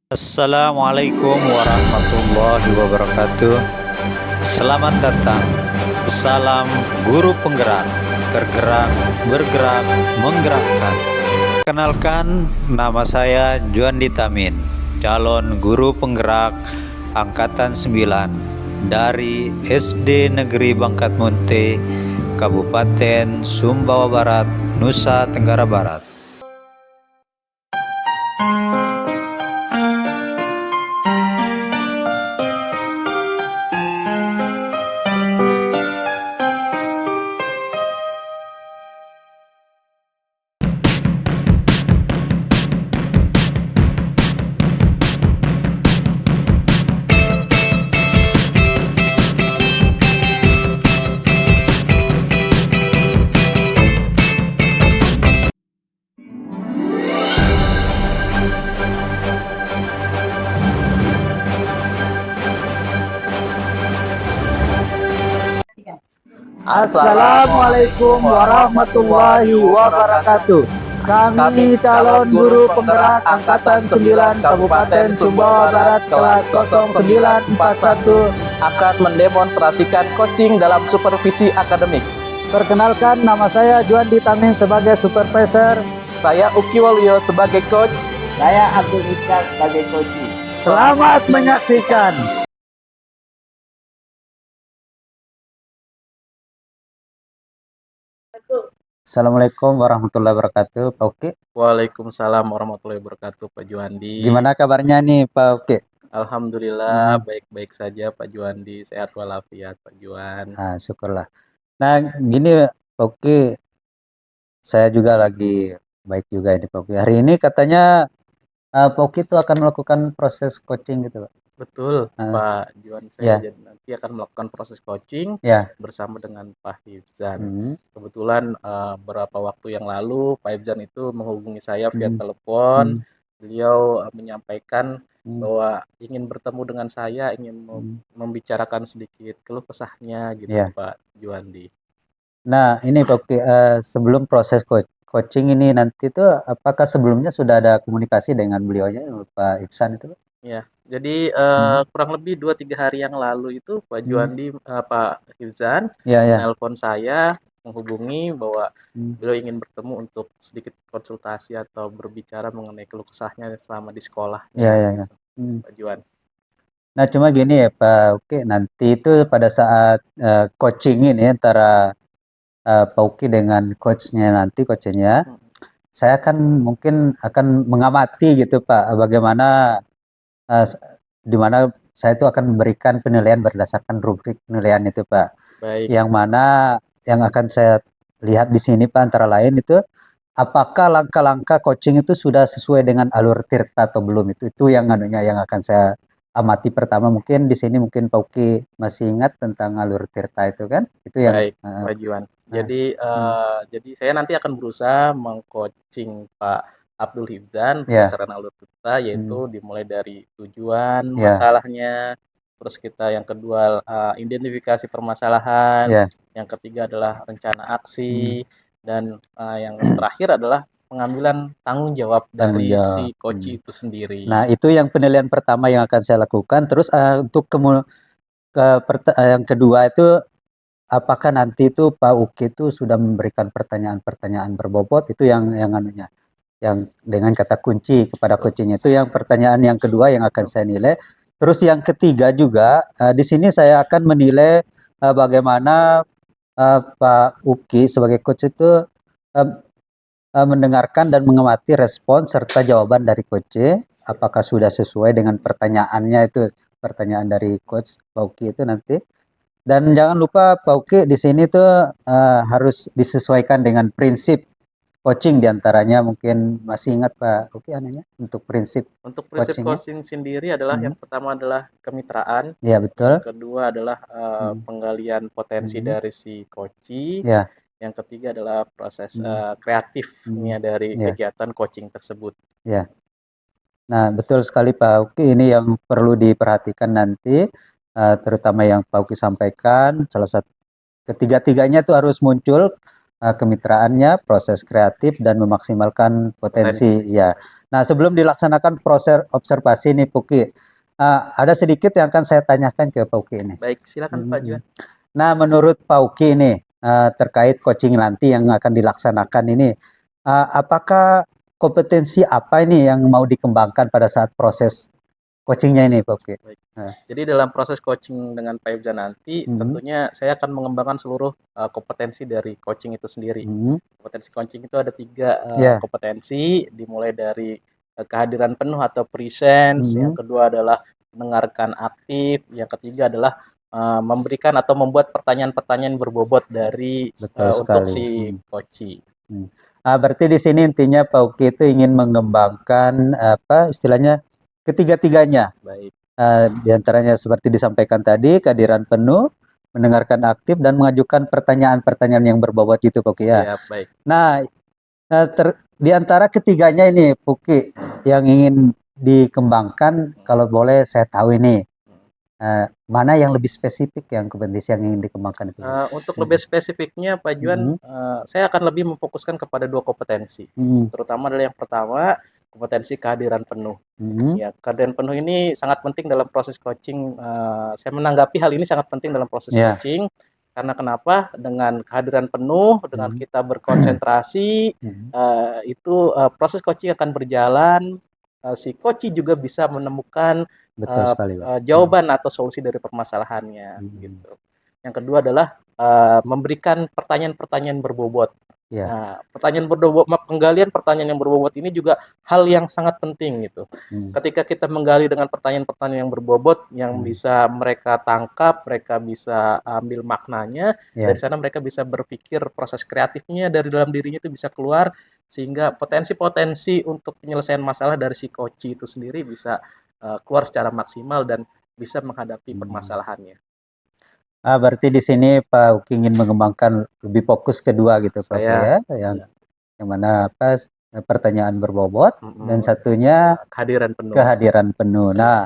Assalamualaikum warahmatullahi wabarakatuh. Selamat datang. Salam guru penggerak, tergerak, bergerak, menggerakkan. Kenalkan, nama saya Juandi Tamin, calon guru penggerak angkatan 9 dari SD Negeri Bangkat Munte, Kabupaten Sumbawa Barat, Nusa Tenggara Barat. Assalamualaikum warahmatullahi wabarakatuh. Kami calon guru penggerak angkatan 9 Kabupaten Sumbawa Barat kelas 0941 akan mendemonstrasikan coaching dalam supervisi akademik. Perkenalkan, nama saya Juandi Tamin sebagai supervisor. Saya Uki Waluyo sebagai coach. Saya Abdul Iskak sebagai coach. Selamat menyaksikan. Assalamualaikum warahmatullahi wabarakatuh, Pak Uki. Waalaikumsalam warahmatullahi wabarakatuh, Pak Juandi. Gimana kabarnya nih, Pak Uki? Alhamdulillah baik-baik saja, Pak Juandi. Sehat walafiat, Pak Juan. Nah, syukurlah. Nah, gini Pak Uki, saya juga lagi baik juga ini Pak Uki. Hari ini katanya Pak Uki itu akan melakukan proses coaching gitu, Pak. Betul, Pak Juan. Saya nanti akan melakukan proses coaching bersama dengan Pak Hifzan. Kebetulan beberapa waktu yang lalu Pak Hifzan itu menghubungi saya via telepon. Beliau menyampaikan bahwa ingin bertemu dengan saya, ingin membicarakan sedikit keluh kesahnya gitu, Pak Juandi. Nah, ini Pak Uki, sebelum proses coaching ini nanti itu apakah sebelumnya sudah ada komunikasi dengan beliaunya, Pak Ihsan itu, Pak? Ya, jadi kurang lebih 2-3 hari yang lalu itu Pak Juandi, Pak Hifzan nelpon saya, menghubungi bahwa beliau ingin bertemu untuk sedikit konsultasi atau berbicara mengenai keluh kesahnya selama di sekolah. Pak Juan. Nah, cuma gini ya Pak Uki, nanti itu pada saat coaching ini antara Pak Uki dengan coachnya, saya mungkin akan mengamati gitu Pak, bagaimana di mana saya itu akan memberikan penilaian berdasarkan rubrik penilaian itu Pak. Baik. Yang mana yang akan saya lihat di sini Pak, antara lain itu apakah langkah-langkah coaching itu sudah sesuai dengan alur tirta atau belum, itu yang akan saya amati pertama. Mungkin di sini mungkin Pak Uki masih ingat tentang alur tirta itu kan? Itu yang baik, Pak Juan. Jadi saya nanti akan berusaha mengcoaching Pak Abdul Hifzan berdasarkan alur tirta, yaitu dimulai dari tujuan masalahnya, terus kita yang kedua identifikasi permasalahan, yang ketiga adalah rencana aksi, dan yang terakhir adalah pengambilan tanggung jawab dari si coach itu sendiri. Nah, itu yang penilaian pertama yang akan saya lakukan. Terus untuk yang kedua itu, apakah nanti itu Pak Uki itu sudah memberikan pertanyaan-pertanyaan berbobot, itu yang dengan kata kunci kepada coaching, itu yang pertanyaan yang kedua yang akan saya nilai. Terus yang ketiga juga di sini saya akan menilai bagaimana Pak Uki sebagai coach itu mendengarkan dan mengamati respon serta jawaban dari coach, apakah sudah sesuai dengan pertanyaannya, itu pertanyaan dari coach Pak Uki itu nanti. Dan jangan lupa Pak Uki di sini tuh harus disesuaikan dengan prinsip coaching, diantaranya mungkin masih ingat Pak Uki untuk prinsip coaching sendiri adalah yang pertama adalah kemitraan. Ya, betul. Yang kedua adalah penggalian potensi dari si coachee. Yang ketiga adalah proses kreatifnya dari kegiatan coaching tersebut. Nah, betul sekali Pak Uki, ini yang perlu diperhatikan nanti, terutama yang Pak Uki sampaikan. Salah satu ketiga-tiganya itu harus muncul, kemitraannya, proses kreatif, dan memaksimalkan potensi. Nah, sebelum dilaksanakan proses observasi nih Puki, ada sedikit yang akan saya tanyakan ke Pak Uki ini. Baik, silakan Pak Juan. Nah, menurut Pak Uki ini terkait coaching nanti yang akan dilaksanakan ini, apakah kompetensi apa ini yang mau dikembangkan pada saat proses coachingnya ini Pak Uki? Baik. Jadi dalam proses coaching dengan Pak Ibzan nanti, tentunya saya akan mengembangkan seluruh kompetensi dari coaching itu sendiri. Kompetensi coaching itu ada 3 kompetensi, dimulai dari kehadiran penuh atau presence, yang kedua adalah mendengarkan aktif, yang ketiga adalah memberikan atau membuat pertanyaan-pertanyaan berbobot dari untuk si coaching. Berarti di sini intinya Pak Uki itu ingin mengembangkan istilahnya ketiga-tiganya. Baik. Di antaranya seperti disampaikan tadi, kehadiran penuh, mendengarkan aktif, dan mengajukan pertanyaan-pertanyaan yang berbobot itu, Puki ya. Siap, baik. Nah, di antara ketiganya ini, Puki, yang ingin dikembangkan, kalau boleh saya tahu ini, mana yang lebih spesifik yang kompetensi yang ingin dikembangkan itu? Untuk lebih spesifiknya, Pak Juan, saya akan lebih memfokuskan kepada 2 kompetensi. Terutama adalah yang pertama, kompetensi kehadiran penuh. Ya, kehadiran penuh ini sangat penting dalam proses coaching. Saya menanggapi hal ini sangat penting dalam proses coaching. Karena kenapa? Dengan kehadiran penuh, dengan kita berkonsentrasi, itu proses coaching akan berjalan. Si coach juga bisa menemukan jawaban atau solusi dari permasalahannya. Gitu. Yang kedua adalah memberikan pertanyaan-pertanyaan berbobot. Nah, penggalian pertanyaan yang berbobot ini juga hal yang sangat penting gitu. Ketika kita menggali dengan pertanyaan-pertanyaan yang berbobot, yang bisa mereka tangkap, mereka bisa ambil maknanya, dari sana mereka bisa berpikir proses kreatifnya dari dalam dirinya itu bisa keluar, sehingga potensi-potensi untuk penyelesaian masalah dari si coach itu sendiri bisa keluar secara maksimal dan bisa menghadapi permasalahannya. Berarti di sini Pak Uki ingin mengembangkan lebih fokus kedua gitu Pak ya, yang mana pertanyaan berbobot dan satunya kehadiran penuh. Nah,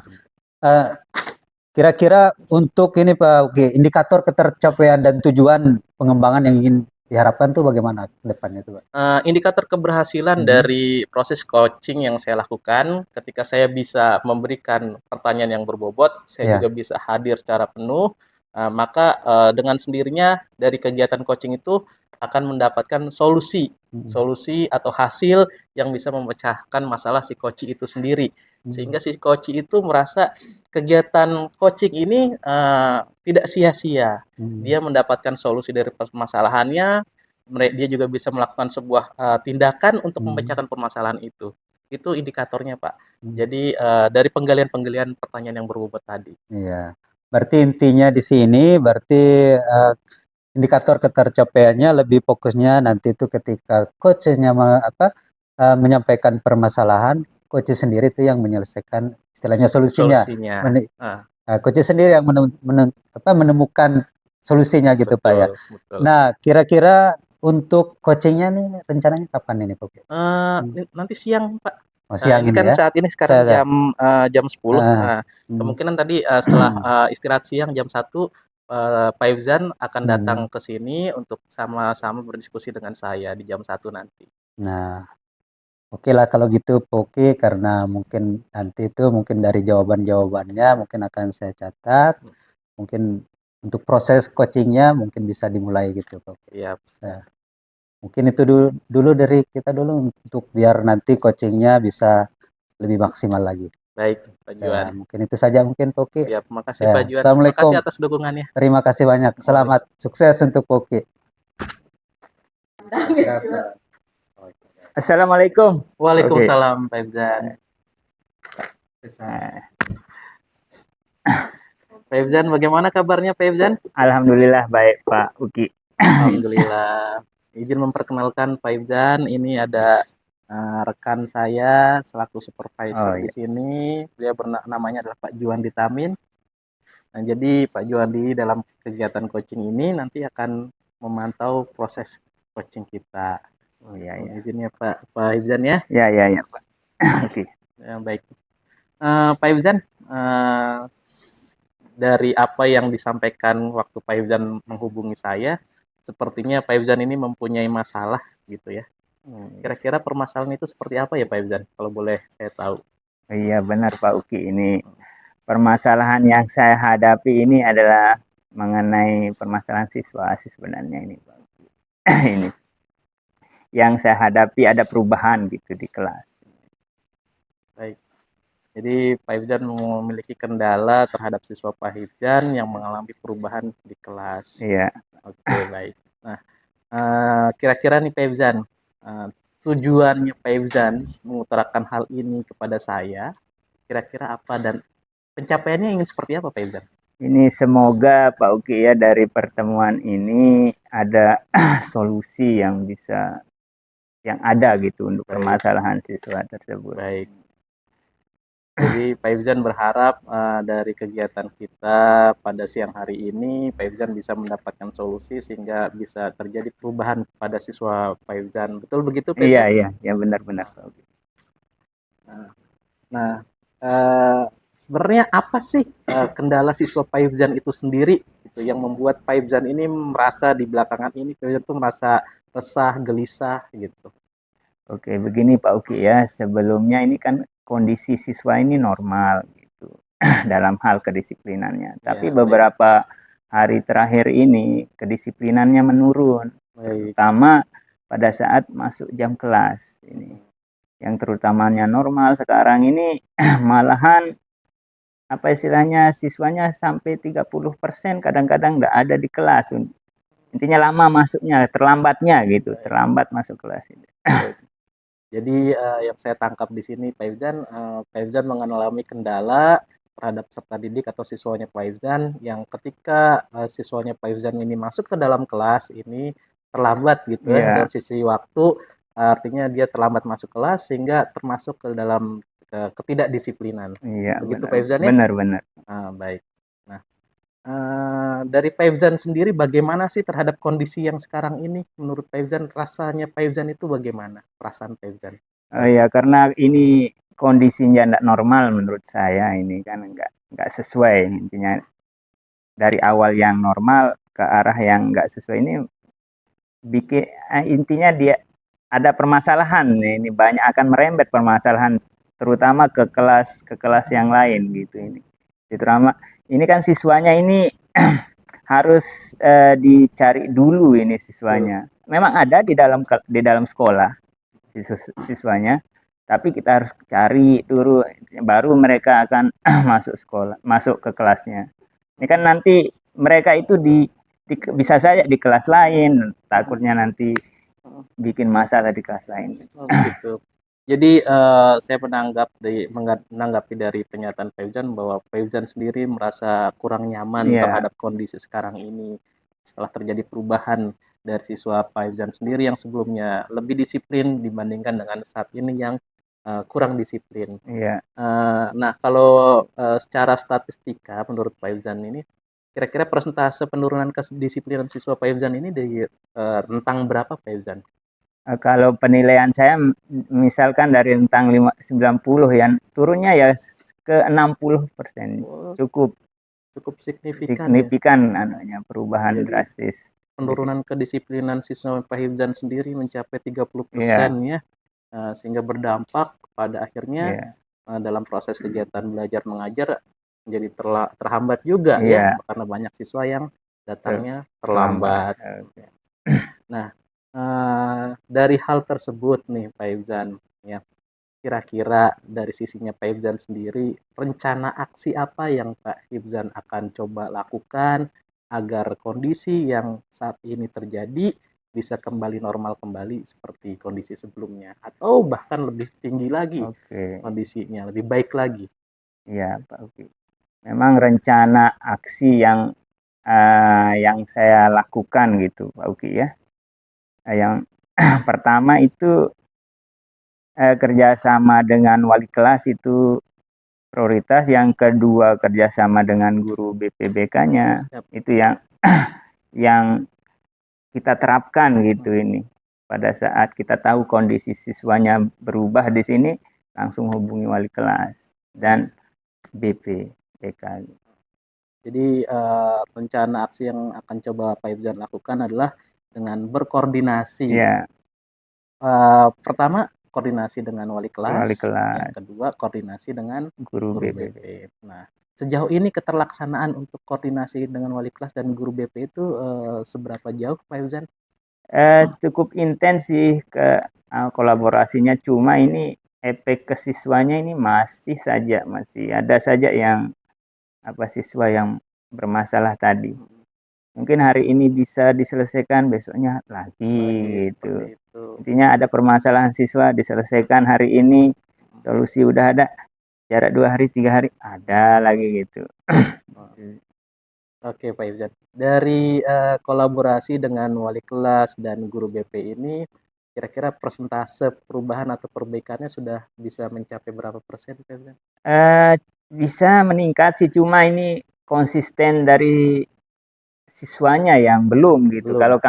kira-kira untuk ini Pak Uki, indikator ketercapaian dan tujuan pengembangan yang ingin diharapkan tuh bagaimana ke depannya tuh Pak? Indikator keberhasilan dari proses coaching yang saya lakukan, ketika saya bisa memberikan pertanyaan yang berbobot, saya juga bisa hadir secara penuh. Maka dengan sendirinya dari kegiatan coaching itu akan mendapatkan solusi atau hasil yang bisa memecahkan masalah si coach itu sendiri, sehingga si coach itu merasa kegiatan coaching ini tidak sia-sia. Dia mendapatkan solusi dari permasalahannya, dia juga bisa melakukan sebuah tindakan untuk memecahkan permasalahan itu indikatornya Pak. Jadi dari penggalian pertanyaan yang berbobot tadi. Iya. Berarti intinya di sini indikator ketercapaiannya lebih fokusnya nanti itu ketika coachnya menyampaikan permasalahan, coach sendiri itu yang menyelesaikan istilahnya solusinya. Coach sendiri yang menemukan solusinya gitu Pak ya. Betul. Nah, kira-kira untuk coachingnya nih rencananya kapan ini Pak? Nanti siang Pak. Siang ini kan saat ini sekarang jam 10. Kemungkinan tadi setelah istirahat siang jam 1, Pak Ibzan akan datang ke sini untuk sama-sama berdiskusi dengan saya di jam 1 nanti. Nah, oke lah kalau gitu Pak Uki, karena mungkin nanti itu dari jawaban-jawabannya mungkin akan saya catat. Mungkin untuk proses coachingnya mungkin bisa dimulai gitu Pak Uki. Iya. Mungkin itu dulu dari kita dulu untuk biar nanti coachingnya bisa lebih maksimal lagi. Baik, Pak Juan. Mungkin itu saja mungkin Pak Uki. Ya, terima kasih Pak Juan. Assalamualaikum. Terima kasih atas dukungannya. Terima kasih banyak. Selamat sukses untuk Pak Uki. Assalamualaikum. Waalaikumsalam Pak Ibzan. Pak Ibzan, bagaimana kabarnya Pak Ibzan? Alhamdulillah baik Pak Uki. Alhamdulillah. Izin memperkenalkan Pak Ibzan, ini ada rekan saya selaku supervisor di sini. Dia namanya adalah Pak Juandi Tamin. Nah, jadi Pak Juandi dalam kegiatan coaching ini nanti akan memantau proses coaching kita. Oh iya. Izinnya Pak Ibzan ya? Ya Pak. Oke. Baik. Pak Ibzan, dari apa yang disampaikan waktu Pak Ibzan menghubungi saya, sepertinya Pak Ibzan ini mempunyai masalah gitu ya. Kira-kira permasalahan itu seperti apa ya Pak Ibzan? Kalau boleh saya tahu. Iya benar Pak Uki, ini permasalahan yang saya hadapi ini adalah mengenai permasalahan siswa sih sebenarnya ini Pak Uki. Ini yang saya hadapi ada perubahan gitu di kelas. Baik. Jadi Pak Ibzan memiliki kendala terhadap siswa Pak Ibzan yang mengalami perubahan di kelas. Iya. Oke, baik. Nah, kira-kira nih Pak Ibzan, tujuannya Pak Ibzan mengutarakan hal ini kepada saya, kira-kira apa dan pencapaiannya ingin seperti apa Pak Ibzan? Ini semoga Pak Uki ya dari pertemuan ini ada solusi yang ada gitu untuk Baik. permasalahan siswa tersebut. Baik. Jadi Pak Ibzan berharap dari kegiatan kita pada siang hari ini Pak Ibzan bisa mendapatkan solusi sehingga bisa terjadi perubahan pada siswa Pak Ibzan. Betul begitu Pak Ibzan? Iya benar-benar Pak Uki. Nah, sebenarnya apa sih kendala siswa Pak Ibzan itu sendiri gitu, yang membuat Pak Ibzan ini merasa di belakangan ini Pak Ibzan tuh merasa resah, gelisah gitu. Oke, begini Pak Uki ya, sebelumnya ini kan kondisi siswa ini normal gitu dalam hal kedisiplinannya. Tapi Ya, beberapa hari terakhir ini kedisiplinannya menurun, baik. terutama pada saat masuk jam kelas ini. Yang terutamanya normal sekarang ini malahan apa istilahnya siswanya sampai 30% kadang-kadang nggak ada di kelas. Intinya lama masuknya, terlambatnya gitu, terlambat masuk kelas ini. Jadi yang saya tangkap di sini Pak Ibzan mengalami kendala terhadap peserta didik atau siswanya Pak Ibzan yang ketika siswanya Pak Ibzan ini masuk ke dalam kelas ini terlambat gitu ya dari sisi waktu, artinya dia terlambat masuk kelas sehingga termasuk ke dalam ketidakdisiplinan. Iya, Begitu benar, Pak Ibzan ya? benar. Baik. Nah, dari Pak Ibzan sendiri bagaimana sih terhadap kondisi yang sekarang ini? Menurut Pak Ibzan, rasanya Pak Ibzan itu bagaimana? Perasaan Pak Ibzan? Oh ya, karena ini kondisinya tidak normal menurut saya ini kan nggak sesuai intinya dari awal yang normal ke arah yang nggak sesuai ini bikin intinya dia ada permasalahan ini banyak akan merembet permasalahan terutama ke kelas yang lain gitu ini. Terutama ini kan siswanya ini harus dicari dulu ini siswanya. Memang ada di dalam sekolah siswanya, tapi kita harus cari dulu baru mereka akan masuk ke kelasnya. Ini kan nanti mereka itu bisa saja di kelas lain, takutnya nanti bikin masalah di kelas lain. Gitu. Jadi saya menanggapi dari pernyataan Pak Ibzan bahwa Pak Ibzan sendiri merasa kurang nyaman terhadap kondisi sekarang ini setelah terjadi perubahan dari siswa Pak Ibzan sendiri yang sebelumnya lebih disiplin dibandingkan dengan saat ini yang kurang disiplin. Nah, kalau secara statistika menurut Pak Ibzan ini kira-kira persentase penurunan kedisiplinan siswa Pak Ibzan ini di rentang berapa Pak Ibzan? Kalau penilaian saya misalkan dari rentang 90 ya turunnya ya ke 60%. Cukup signifikan anunya perubahan drastis. Penurunan kedisiplinan siswa Pak Ibzan sendiri mencapai 30% ya. Sehingga berdampak pada akhirnya dalam proses kegiatan belajar mengajar menjadi terhambat juga ya karena banyak siswa yang datangnya terlambat. Nah, dari hal tersebut nih Pak Ibzan ya, kira-kira dari sisinya Pak Ibzan sendiri rencana aksi apa yang Pak Ibzan akan coba lakukan agar kondisi yang saat ini terjadi bisa kembali normal kembali seperti kondisi sebelumnya atau bahkan lebih tinggi lagi kondisinya, lebih baik lagi. Iya Pak Uki. Memang rencana aksi yang saya lakukan gitu Pak Uki ya. Yang pertama itu kerjasama dengan wali kelas itu prioritas. Yang kedua kerjasama dengan guru BPBK-nya itu yang kita terapkan gitu ini. Pada saat kita tahu kondisi siswanya berubah di sini, langsung hubungi wali kelas dan BPBK. Jadi rencana aksi yang akan coba Pak Ibzan lakukan adalah dengan berkoordinasi Pertama koordinasi dengan wali kelas, Wali kelas. yang kedua koordinasi dengan Guru guru BP. BP. Nah, sejauh ini keterlaksanaan untuk koordinasi dengan wali kelas dan guru BP itu seberapa jauh, Pak Yuzan? Cukup intens sih kolaborasinya, cuma ini efek ke siswanya ini masih ada saja yang siswa yang bermasalah tadi. Mungkin hari ini bisa diselesaikan, besoknya lagi gitu. Intinya ada permasalahan siswa diselesaikan hari ini, solusi udah ada, jarak 2 hari 3 hari ada lagi gitu. Oke, Pak Irzan. Dari kolaborasi dengan wali kelas dan guru BP ini, kira-kira persentase perubahan atau perbaikannya sudah bisa mencapai berapa persen, Pak Irzan? Bisa meningkat sih, cuma ini konsisten dari siswanya yang belum gitu. Belum.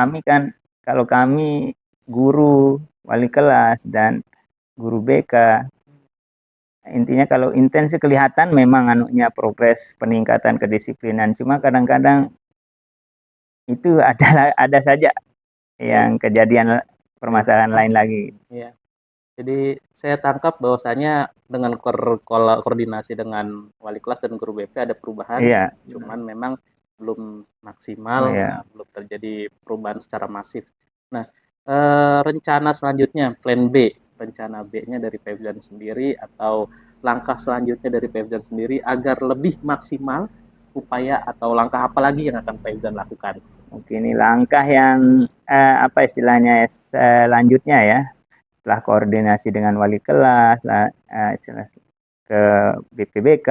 Kalau kami guru, wali kelas dan guru BK, intinya kalau intens kelihatan memang progres peningkatan kedisiplinan. Cuma kadang-kadang itu ada saja yang kejadian permasalahan lain lagi. Iya. Jadi saya tangkap bahwasanya dengan koordinasi dengan wali kelas dan guru BP ada perubahan. Iya. Cuman memang belum maksimal, belum terjadi perubahan secara masif. Nah, rencana selanjutnya, plan B, rencana B-nya dari Pevzan sendiri atau langkah selanjutnya dari Pevzan sendiri agar lebih maksimal upaya atau langkah apa lagi yang akan Pevzan lakukan? Mungkin ini langkah yang istilahnya selanjutnya ya, setelah koordinasi dengan wali kelas, ke BPBK.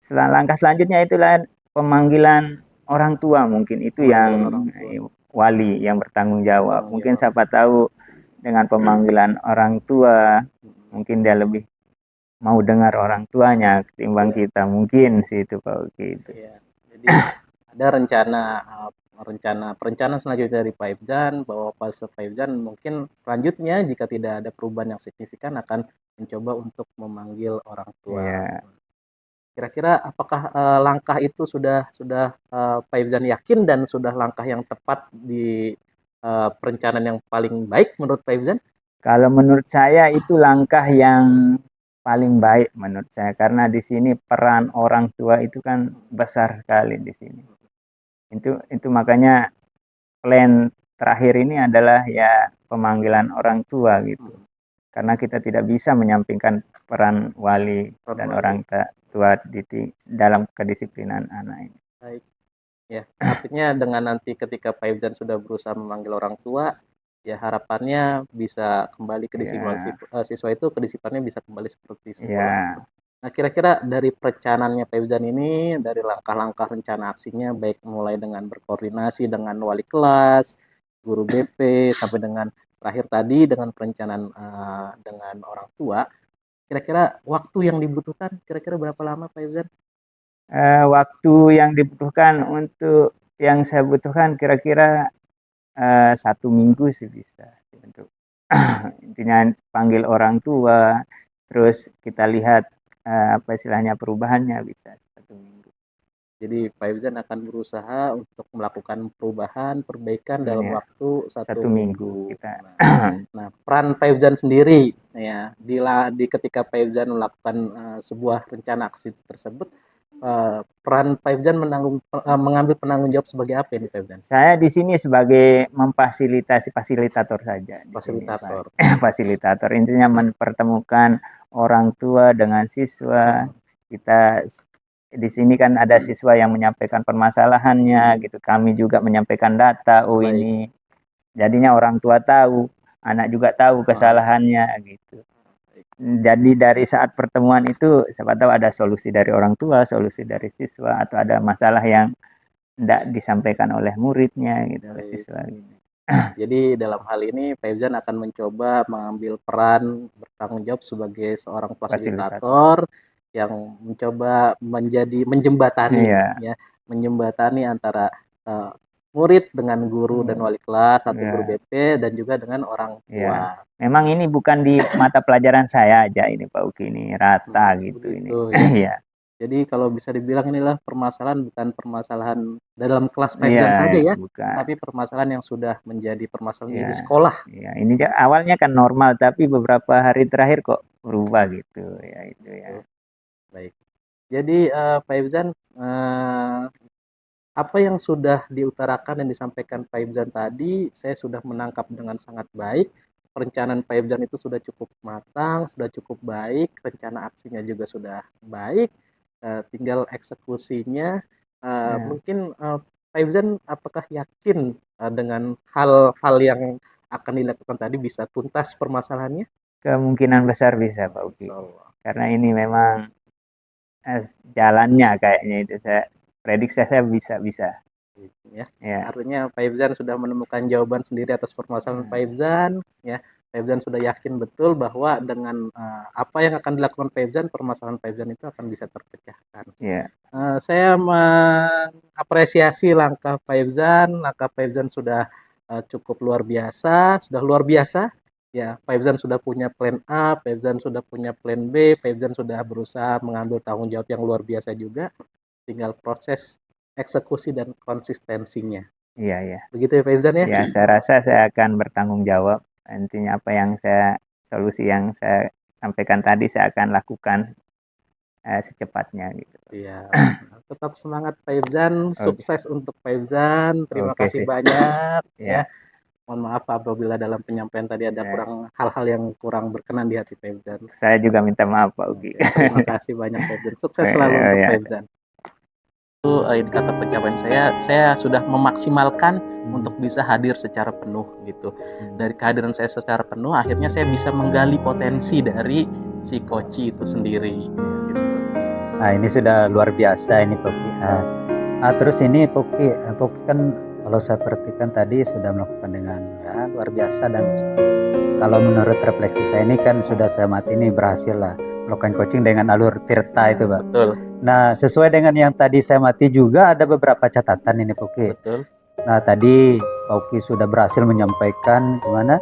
Langkah selanjutnya itulah pemanggilan orang tua, mungkin itu yang wali yang bertanggung jawab. Mungkin siapa tahu dengan pemanggilan orang tua, mungkin dia lebih mau dengar orang tuanya ketimbang kita, mungkin sih itu Pak Uki. Jadi ada perencanaan selanjutnya dari Pak Ifzan, bahwa Pak Ifzan mungkin selanjutnya jika tidak ada perubahan yang signifikan akan mencoba untuk memanggil orang tua. Kira-kira apakah langkah itu sudah Pak Ifzan yakin dan sudah langkah yang tepat di perencanaan yang paling baik menurut Pak Ifzan? Kalau menurut saya itu langkah yang paling baik menurut saya, karena di sini peran orang tua itu kan besar sekali di sini. Itu makanya plan terakhir ini adalah ya pemanggilan orang tua gitu. Karena kita tidak bisa menyampingkan peran wali dan orang tua dalam kedisiplinan anak ini. Baik. Ya, artinya dengan nanti ketika Pak Ifzan sudah berusaha memanggil orang tua, ya harapannya bisa kembali kedisiplinan siswa itu, kedisiplinannya bisa kembali seperti semula. Nah, kira-kira dari perencanaannya Pak Ifzan ini, dari langkah-langkah rencana aksinya, baik mulai dengan berkoordinasi dengan wali kelas, guru BP, sampai dengan terakhir tadi dengan perencanaan dengan orang tua, kira-kira waktu yang dibutuhkan kira-kira berapa lama Pak Ifzan? Waktu yang dibutuhkan untuk yang saya butuhkan kira-kira 1 minggu sih bisa untuk intinya panggil orang tua, terus kita lihat istilahnya perubahannya bisa 1 minggu. Jadi Pak Ifzan akan berusaha untuk melakukan perubahan, perbaikan dalam waktu 1 minggu. Nah, peran Pak Ifzan sendiri ya di ketika Pak Ifzan melakukan sebuah rencana aksi tersebut, peran Pak Ifzan mengambil penanggung jawab sebagai apa ini Pak Ifzan? Saya di sini sebagai fasilitator saja. Fasilitator intinya mempertemukan orang tua dengan siswa. Kita di sini kan ada siswa yang menyampaikan permasalahannya gitu. Kami juga menyampaikan data. Ini jadinya orang tua tahu, anak juga tahu kesalahannya gitu. Jadi dari saat pertemuan itu siapa tahu ada solusi dari orang tua, solusi dari siswa, atau ada masalah yang tidak disampaikan oleh muridnya gitu, oleh siswa gitu. Jadi dalam hal ini Pak Ifzan akan mencoba mengambil peran bertanggung jawab sebagai seorang fasilitator yang mencoba menjembatani antara murid dengan guru dan wali kelas atau guru BP dan juga dengan orang tua. Memang ini bukan di mata pelajaran saya aja ini Pak Uki, ini rata gitu ini. Jadi kalau bisa dibilang inilah permasalahan bukan permasalahan dalam kelas Iya, Faizan saja ya, bukan. tapi permasalahan yang sudah menjadi permasalahan Iya, di sekolah. iya. Ini awalnya kan normal, tapi beberapa hari terakhir kok berubah gitu. Ya itu ya. Baik. Jadi Pak Ibzan, apa yang sudah diutarakan dan disampaikan Pak Ibzan tadi, saya sudah menangkap dengan sangat baik. Perencanaan Pak Ibzan itu sudah cukup matang, sudah cukup baik, rencana aksinya juga sudah baik, tinggal eksekusinya. Ya. Mungkin Pak Ibzan apakah yakin dengan hal-hal yang akan dilakukan tadi bisa tuntas permasalahannya? Kemungkinan besar bisa Pak Uki. Insyaallah. Karena ini memang jalannya kayaknya itu saya prediksi saya bisa. Ya. Ya. Artinya Pak Ibzan sudah menemukan jawaban sendiri atas permasalahan Pak Ibzan, ya. Pak Ibzan sudah yakin betul bahwa dengan apa yang akan dilakukan Pak Ibzan, permasalahan Pak Ibzan itu akan bisa terpecahkan. Ya. Saya mengapresiasi langkah Pak Ibzan. Langkah Pak Ibzan sudah cukup luar biasa, sudah luar biasa. Ya, Pak Ibzan sudah punya plan A, Pak Ibzan sudah punya plan B, Pak Ibzan sudah berusaha mengambil tanggung jawab yang luar biasa juga. Tinggal proses eksekusi dan konsistensinya. Iya. Begitu ya Pak Ibzan ya? Ya, saya rasa saya akan bertanggung jawab. Intinya apa yang solusi yang saya sampaikan tadi saya akan lakukan secepatnya gitu. Iya. Tetap semangat Pak Ibzan, sukses untuk Pak Ibzan. Terima Oke, kasih sih. banyak Ya. ya. Mohon maaf apabila dalam penyampaian tadi ada hal-hal yang kurang berkenan di hati Pak Ibzan. Saya juga minta maaf Pak Ugi. Terima kasih banyak Pak Ibzan. Sukses selalu untuk Pak Ibzan. Itu indikator pencapaian saya sudah memaksimalkan untuk bisa hadir secara penuh gitu. Dari kehadiran saya secara penuh, akhirnya saya bisa menggali potensi dari si Koci itu sendiri. Gitu. Nah ini sudah luar biasa ini Poki. Terus ini Poki kan kalau saya perhatikan tadi sudah melakukan dengan ya, luar biasa, dan kalau menurut refleksi saya ini kan sudah saya mati ini berhasil lah melakukan coaching dengan alur Tirta itu Pak. Betul. Nah sesuai dengan yang tadi saya mati juga ada beberapa catatan ini Poki. Betul. Nah tadi Poki sudah berhasil menyampaikan gimana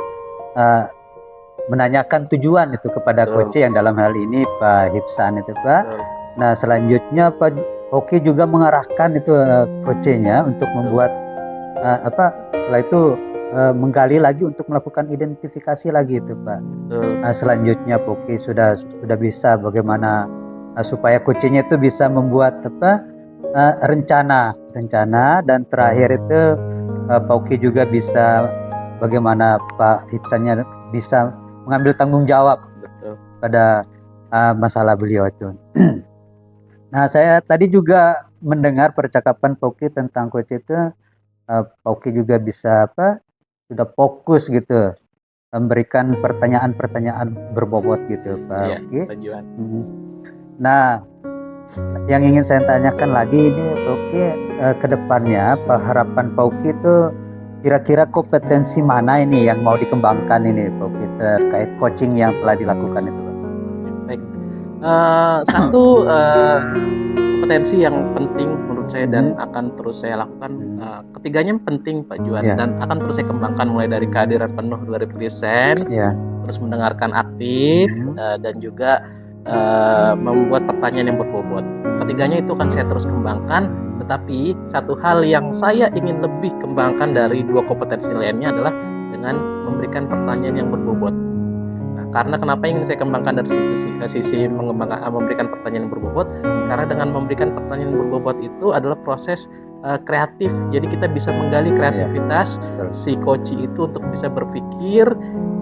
menanyakan tujuan itu kepada coach yang dalam hal ini Pak Hipsan itu Pak. Betul. Nah selanjutnya Pak Poki juga mengarahkan itu coachnya untuk membuat setelah itu menggali lagi untuk melakukan identifikasi lagi itu Pak. Nah selanjutnya Poki sudah bisa bagaimana supaya coachnya itu bisa membuat rencana, dan terakhir itu Poki juga bisa bagaimana Pak Hipsannya bisa mengambil tanggung jawab pada masalah beliau itu. Nah saya tadi juga mendengar percakapan Poki tentang coach itu, Poki juga bisa sudah fokus gitu memberikan pertanyaan-pertanyaan berbobot gitu Pak Poki. Nah yang ingin saya tanyakan lagi ini Poki, ke depannya harapan Poki itu kira-kira kompetensi mana ini yang mau dikembangkan ini Poki terkait coaching yang telah dilakukan itu Pak? Baik. Satu kompetensi yang penting menurut saya dan akan terus saya lakukan, ketiganya penting Pak Juan, dan akan terus saya kembangkan mulai dari kehadiran penuh dari presence, terus mendengarkan aktif, dan juga membuat pertanyaan yang berbobot. Ketiganya itu akan saya terus kembangkan, tetapi satu hal yang saya ingin lebih kembangkan dari dua kompetensi lainnya adalah dengan memberikan pertanyaan yang berbobot. Karena kenapa ingin saya kembangkan dari sisi memberikan pertanyaan yang berbobot? Karena dengan memberikan pertanyaan yang berbobot itu adalah proses kreatif. Jadi kita bisa menggali kreativitas si coach itu untuk bisa berpikir.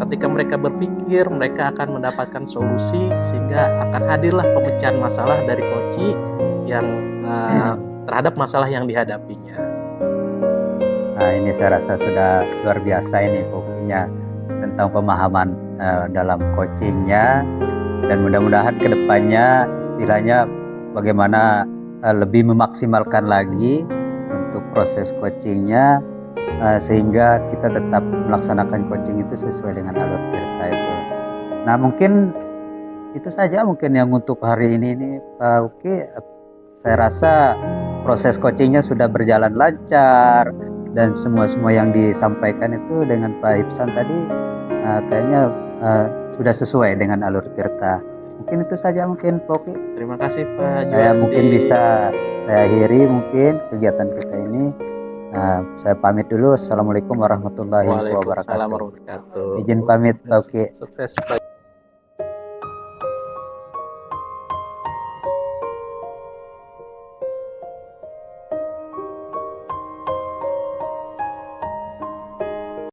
Ketika mereka berpikir, mereka akan mendapatkan solusi sehingga akan hadirlah pemecahan masalah dari coach yang terhadap masalah yang dihadapinya. Nah ini saya rasa sudah luar biasa ini pokoknya tentang pemahaman dalam coachingnya, dan mudah-mudahan kedepannya istilahnya bagaimana lebih memaksimalkan lagi untuk proses coachingnya sehingga kita tetap melaksanakan coaching itu sesuai dengan alur Tirta itu. Nah mungkin itu saja mungkin yang untuk hari ini Pak Uki. Saya rasa proses coachingnya sudah berjalan lancar, dan semua yang disampaikan itu dengan Pak Hipsan tadi kayaknya sudah sesuai dengan alur Tirta. Mungkin itu saja mungkin Pak Uki. Terima kasih Pak Saya Juandi. mungkin bisa saya akhiri mungkin kegiatan kita ini. Saya pamit dulu. Assalamualaikum warahmatullahi Waalaikumsalam wabarakatuh. warahmatullahi wabarakatuh. Izin pamit Pak Uki. Sukses Pak.